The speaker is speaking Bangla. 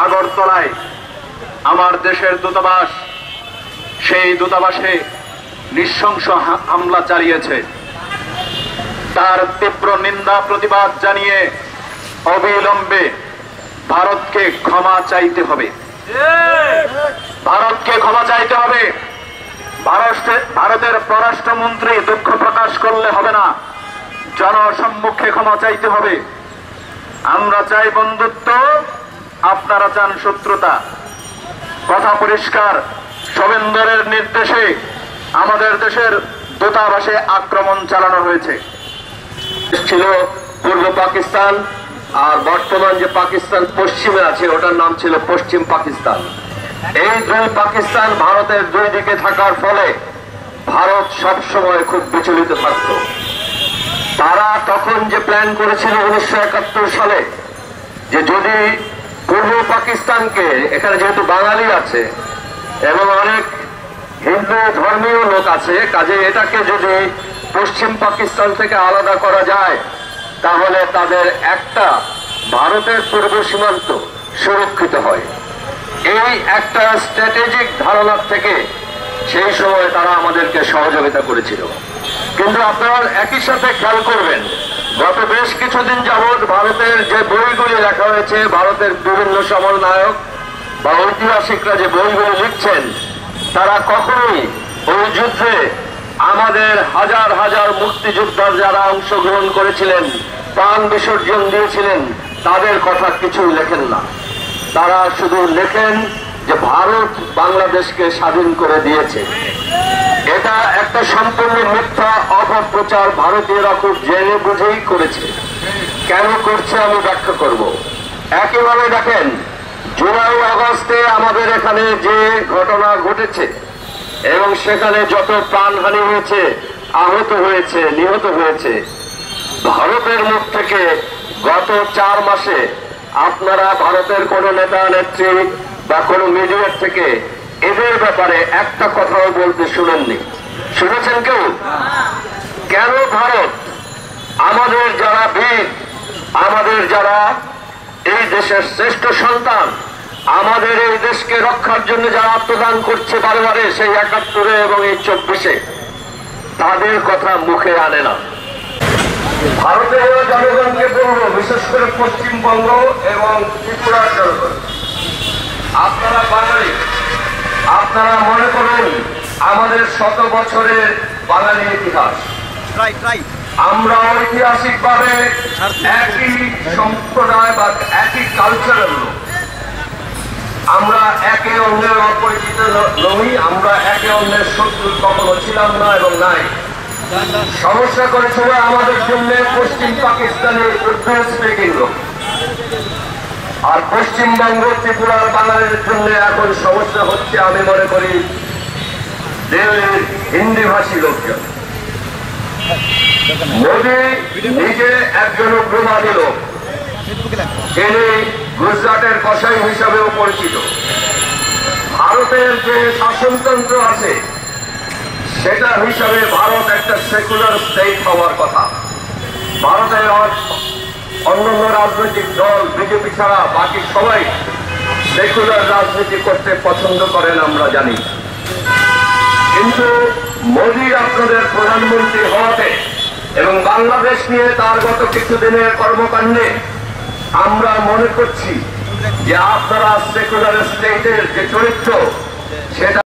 আগরতলায় আমার দেশের দূতাবাস, সেই দূতাবাসে নৃশংস হামলা চালিয়েছে। তার তীব্র নিন্দা প্রতিবাদ জানিয়ে অবিলম্বে ভারতকে ক্ষমা চাইতে হবে। ভারতকে ক্ষমা চাইতে হবে। ভারতের পররাষ্ট্রমন্ত্রী দুঃখ প্রকাশ করলে হবে না, জনসম্মুখে ক্ষমা চাইতে হবে। আমরা চাই বন্ধুত্ব, আপনারা চান শত্রুতা। কথা পরিষ্কার। শোভেন্দরের নির্দেশে আমাদের দেশের দূতাবাসে আক্রমণ চালানো হয়েছে। ছিল পূর্ব পাকিস্তান, আর বর্তমান যে পাকিস্তান পশ্চিমে আছে ওটার নাম ছিল পশ্চিম পাকিস্তান। এই দুই পাকিস্তান ভারতের দুই দিকে থাকার ফলে ভারত সবসময় খুব বিচলিত থাকত। তারা তখন যে প্ল্যান করেছিল 1971 সালে, যে যদি পূর্ব পাকিস্তানকে, এখানে যেহেতু বাঙালি আছে এবং অনেক হিন্দু ধর্মীয় লোক আছে, কাজে এটাকে যদি পশ্চিম পাকিস্তান থেকে আলাদা করা যায় তাহলে তাদের একটা ভারতের পূর্ব সীমান্ত সুরক্ষিত হয়। এই একটা স্ট্র্যাটেজিক ধারণা থেকে সেই সময় তারা আমাদেরকে সহযোগিতা করেছিল। কিন্তু আপনারা একই সাথে খেয়াল করবেন, গত বেশ কিছুদিন যাবৎ ভারতের যে বইগুলি লেখা হয়েছে, ভারতের বিভিন্ন সমরনায়ক বা ঐতিহাসিকরা যে বইগুলি লিখছেন, তারা কখনোই ওই যুদ্ধে আমাদের হাজার হাজার মুক্তিযোদ্ধা যারা অংশগ্রহণ করেছিলেন, প্রাণ বিসর্জন দিয়েছিলেন, তাদের কথা কিছু লেখেন না। তারা শুধু লেখেন যে ভারত বাংলাদেশকে স্বাধীন করে দিয়েছে। এটা একটা সম্পূর্ণ মিথ্যা অপপ্রচার ভারতীয়রা খুব জেনে বুঝেই করেছে। কেন করছে আমি ব্যাখ্যা করব। একইভাবে দেখেন, জুলাই আগস্টে আমাদের এখানে যে ঘটনা ঘটেছে এবং সেখানে যত প্রাণহানি হয়েছে, আহত হয়েছে, নিহত হয়েছে, ভারতের মুখ থেকে গত 4 মাসে আপনারা ভারতের কোন নেতা নেত্রী বা কোন মিডিয়ার থেকে এদের ব্যাপারে একটা কথাও বলতে শুনেননি। শুনেছেন কেউ? কেন ভারত আমাদের যারা বীর, আমাদের যারা এই দেশের শ্রেষ্ঠ সন্তান, আমাদের এই দেশকে রক্ষার জন্য যারা আত্মদান করছে বারে বারে, সেই 71 এবং এই 24-এ, তাদের কথা মুখে আনে না? ভারতের জনগণকে বলবো, বিশেষ করে পশ্চিমবঙ্গ এবং ত্রিপুরার জনগণ, আপনারা বাঙালি, আপনারা মনে করুন আমাদের 100 বছরের বাঙালি ইতিহাস, আমরা ঐতিহাসিক ভাবে একই সম্প্রদায় বা একই কালচারের লোক। আমরা একে অন্যের অপরিচিত নই, আমরা একে অন্যের শত্রু কখনো ছিলাম না এবং নাই। সমস্যা করেছিল আমাদের জন্য পশ্চিম পাকিস্তানের উর্দু স্পিকিং লোক, আর পশ্চিমবঙ্গ ত্রিপুরার বাঙালির জন্য এখন সমস্যা হচ্ছে আমি মনে করি দিল্লির হিন্দি ভাষী লোকজন। মোদী নিজে একজন উগ্রবাদী লোক, তিনি গুজরাটের কসাই হিসাবেও পরিচিত। ভারতের যে শাসনতন্ত্র আছে সেটা হিসাবে ভারত একটা সেকুলার স্টেট হওয়ার কথা। ভারতের অন্যান্য রাজনৈতিক দল বিজেপি ছাড়া বাকি সবাই সেকুলার রাজনীতি করতে পছন্দ করেন, আমরা জানি। কিন্তু মোদী আপনাদের প্রধানমন্ত্রী হওয়াতে এবং বাংলাদেশ নিয়ে তার গত কিছুদিনের কর্মকাণ্ডে আমরা মনে করছি যে আপনারা সেকুলার স্টেটের যে চরিত্র সেটা